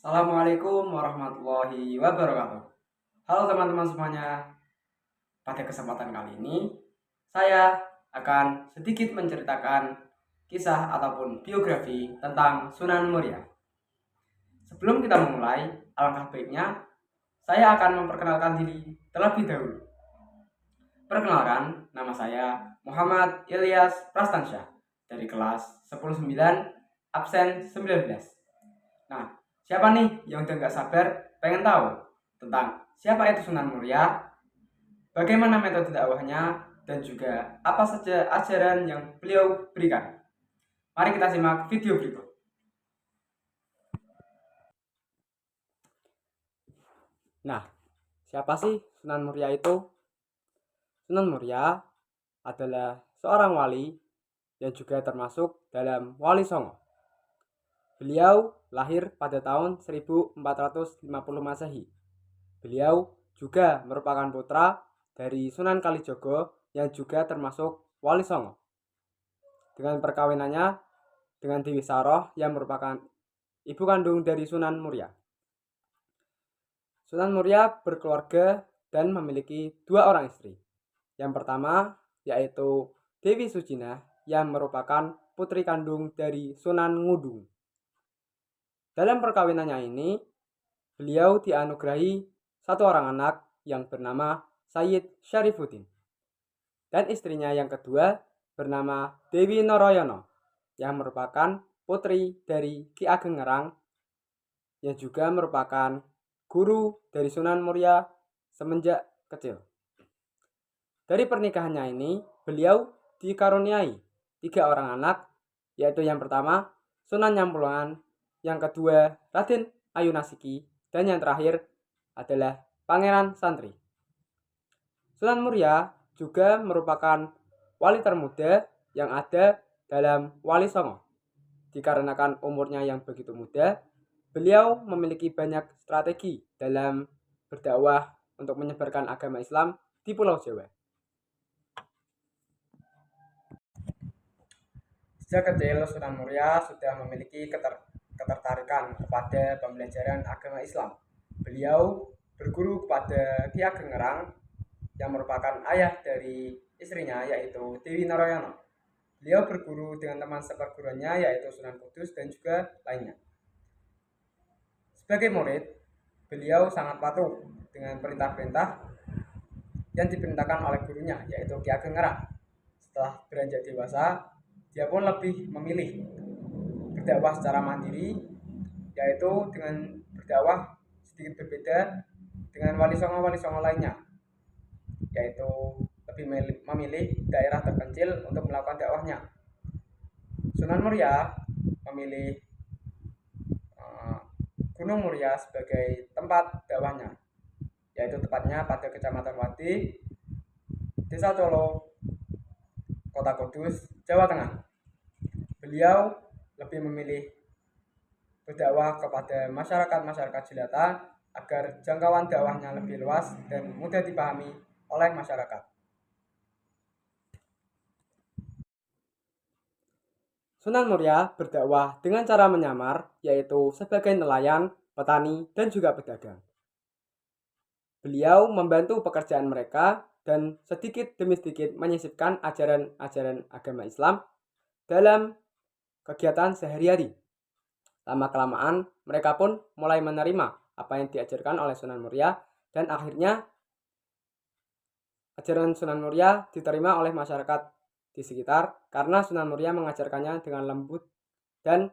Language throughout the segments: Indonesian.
Assalamualaikum warahmatullahi wabarakatuh. Halo teman-teman semuanya. Pada kesempatan kali ini, saya akan sedikit menceritakan kisah ataupun biografi tentang Sunan Muria. Sebelum kita memulai, alangkah baiknya saya akan memperkenalkan diri terlebih dahulu. Perkenalkan, nama saya Muhammad Ilyas Prastansyah dari kelas 109 absen 19. Nah, siapa nih yang udah gak sabar pengen tahu tentang siapa itu Sunan Muria, bagaimana metode dakwahnya, dan juga apa saja ajaran yang beliau berikan? Mari kita simak video berikut. Nah, siapa sih Sunan Muria itu? Sunan Muria adalah seorang wali yang juga termasuk dalam Wali Songo. Beliau lahir pada tahun 1450 Masehi. Beliau juga merupakan putra dari Sunan Kalijogo yang juga termasuk Wali Songo. Dengan perkawinannya dengan Dewi Saroh yang merupakan ibu kandung dari Sunan Muria. Sunan Muria berkeluarga dan memiliki dua orang istri. Yang pertama yaitu Dewi Sujina yang merupakan putri kandung dari Sunan Ngudung. Dalam perkawinannya ini, beliau dianugerahi satu orang anak yang bernama Sayyid Syarifuddin. Dan istrinya yang kedua bernama Dewi Noroyono yang merupakan putri dari Ki Ageng Ngerang yang juga merupakan guru dari Sunan Muria semenjak kecil. Dari pernikahannya ini, beliau dikaruniai 3 orang anak, yaitu yang pertama Sunan Nyampulungan, yang kedua Raden Ayunasiki, dan yang terakhir adalah Pangeran Santri. Sunan Muria juga merupakan wali termuda yang ada dalam Wali Songo. Dikarenakan umurnya yang begitu muda, beliau memiliki banyak strategi dalam berdakwah untuk menyebarkan agama Islam di Pulau Jawa. Sejak kecil, Sunan Muria sudah memiliki ketertarikan kepada pembelajaran agama Islam. Beliau berguru kepada Ki Ageng Ngerang yang merupakan ayah dari istrinya yaitu Dewi Noroyono. Beliau berguru dengan teman seperguruannya yaitu Sunan Kudus dan juga lainnya. Sebagai murid, beliau sangat patuh dengan perintah-perintah yang diperintahkan oleh gurunya yaitu Ki Ageng Ngerang. Setelah beranjak dewasa, dia pun lebih memilih berdakwah secara mandiri, yaitu dengan berdakwah sedikit berbeda dengan wali songo lainnya, yaitu lebih memilih daerah terpencil untuk melakukan dakwahnya. Sunan Muria memilih Gunung Muria sebagai tempat dakwahnya, yaitu tepatnya pada Kecamatan Wati, Desa Colo, Kota Kudus, Jawa Tengah. Beliau lebih memilih berdakwah kepada masyarakat jelata agar jangkauan dakwahnya lebih luas dan mudah dipahami oleh masyarakat. Sunan Muria berdakwah dengan cara menyamar, yaitu sebagai nelayan, petani, dan juga pedagang. Beliau membantu pekerjaan mereka dan sedikit demi sedikit menyisipkan ajaran-ajaran agama Islam dalam kegiatan sehari-hari. Lama-kelamaan mereka pun mulai menerima apa yang diajarkan oleh Sunan Muria dan akhirnya ajaran Sunan Muria diterima oleh masyarakat di sekitar karena Sunan Muria mengajarkannya dengan lembut dan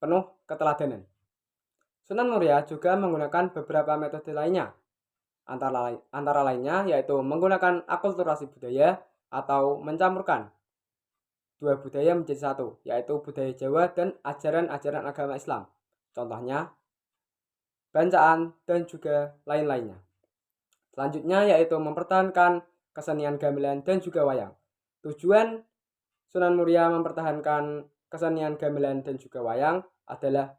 penuh keteladanan. Sunan Muria juga menggunakan beberapa metode lainnya. Antara lainnya yaitu menggunakan akulturasi budaya atau mencampurkan dua budaya menjadi satu, yaitu budaya Jawa dan ajaran-ajaran agama Islam. Contohnya, bancaan dan juga lain-lainnya. Selanjutnya yaitu mempertahankan kesenian gamelan dan juga wayang. Tujuan Sunan Muria mempertahankan kesenian gamelan dan juga wayang adalah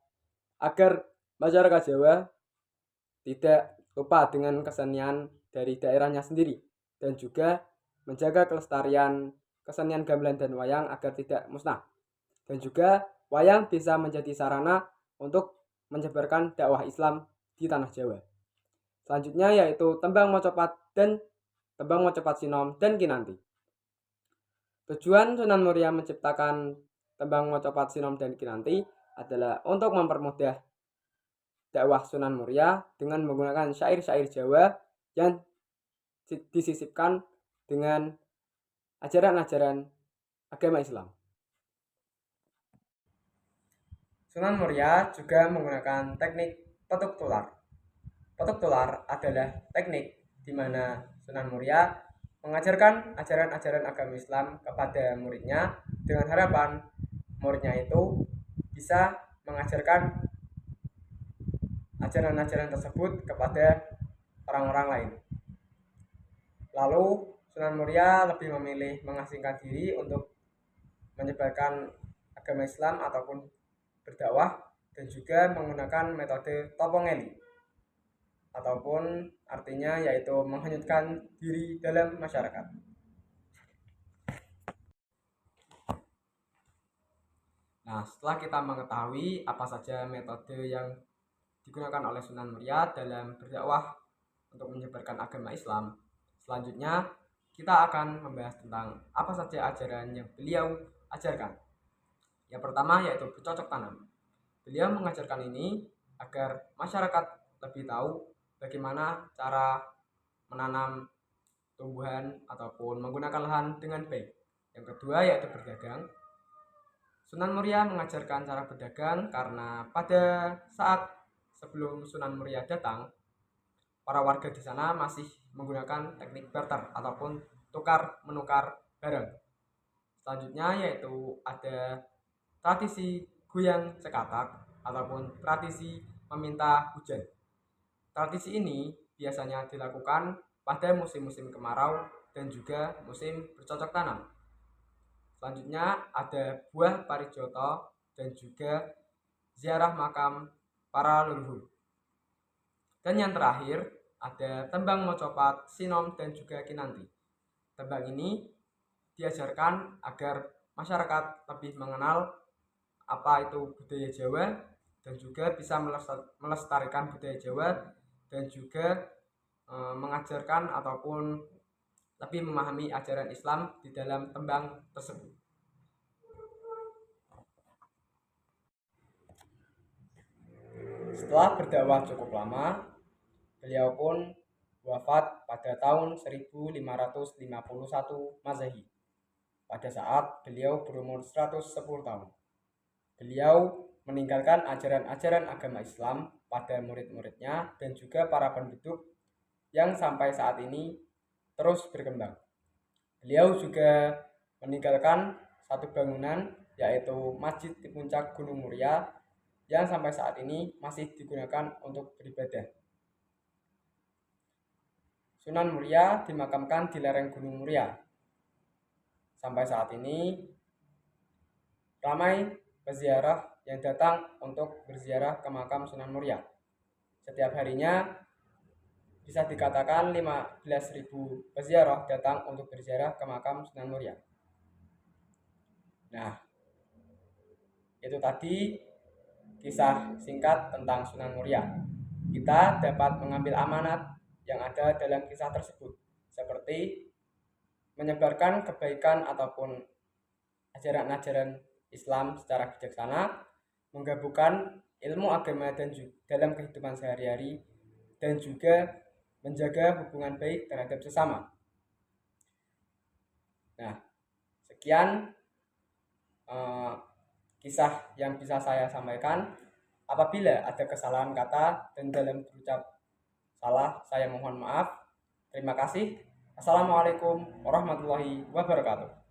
agar masyarakat Jawa tidak lupa dengan kesenian dari daerahnya sendiri dan juga menjaga kelestarian kesenian gamelan dan wayang agar tidak musnah. Dan juga wayang bisa menjadi sarana untuk menyebarkan dakwah Islam di tanah Jawa. Selanjutnya yaitu tembang mocopat sinom dan kinanti. Tujuan Sunan Muria menciptakan tembang mocopat sinom dan kinanti adalah untuk mempermudah dakwah Sunan Muria dengan menggunakan syair-syair Jawa yang disisipkan dengan ajaran-ajaran agama Islam. Sunan Muria juga menggunakan teknik petuk tular. Petuk tular adalah teknik di mana Sunan Muria mengajarkan ajaran-ajaran agama Islam kepada muridnya dengan harapan muridnya itu bisa mengajarkan ajaran-ajaran tersebut kepada orang-orang lain. Lalu Sunan Muria lebih memilih mengasingkan diri untuk menyebarkan agama Islam ataupun berdakwah dan juga menggunakan metode topongeli ataupun artinya yaitu menghanyutkan diri dalam masyarakat. Nah, setelah kita mengetahui apa saja metode yang digunakan oleh Sunan Muria dalam berdakwah untuk menyebarkan agama Islam, selanjutnya kita akan membahas tentang apa saja ajaran yang beliau ajarkan. Yang pertama yaitu bercocok tanam. Beliau mengajarkan ini agar masyarakat lebih tahu bagaimana cara menanam tumbuhan ataupun menggunakan lahan dengan baik. Yang kedua yaitu berdagang. Sunan Muria mengajarkan cara berdagang karena pada saat sebelum Sunan Muria datang, para warga di sana masih menggunakan teknik barter ataupun tukar menukar barang. Selanjutnya yaitu ada tradisi goyang cekatak ataupun tradisi meminta hujan. Tradisi ini biasanya dilakukan pada musim-musim kemarau dan juga musim bercocok tanam. Selanjutnya ada buah parijoto dan juga ziarah makam para leluhur. Dan yang terakhir ada tembang mocopat, sinom dan juga kinanti. Tembang ini diajarkan agar masyarakat lebih mengenal apa itu budaya Jawa dan juga bisa melestarikan budaya Jawa dan juga mengajarkan ataupun lebih memahami ajaran Islam di dalam tembang tersebut. Setelah berdakwah cukup lama, beliau pun wafat pada tahun 1551 Masehi pada saat beliau berumur 110 tahun. Beliau meninggalkan ajaran-ajaran agama Islam pada murid-muridnya dan juga para penduduk yang sampai saat ini terus berkembang. Beliau juga meninggalkan satu bangunan yaitu Masjid di Puncak Gunung Muria yang sampai saat ini masih digunakan untuk beribadah. Sunan Muria dimakamkan di lereng Gunung Muria. Sampai saat ini ramai peziarah yang datang untuk berziarah ke makam Sunan Muria. Setiap harinya bisa dikatakan 15.000 peziarah datang untuk berziarah ke makam Sunan Muria. Nah, itu tadi kisah singkat tentang Sunan Muria. Kita dapat mengambil amanat yang ada dalam kisah tersebut, seperti menyebarkan kebaikan ataupun ajaran-ajaran Islam secara bijaksana, menggabungkan ilmu agama dan dalam kehidupan sehari-hari, dan juga menjaga hubungan baik terhadap sesama. Nah, sekian kisah yang bisa saya sampaikan. Apabila ada kesalahan kata dan dalam berucap salah, saya mohon maaf. Terima kasih. Assalamualaikum warahmatullahi wabarakatuh.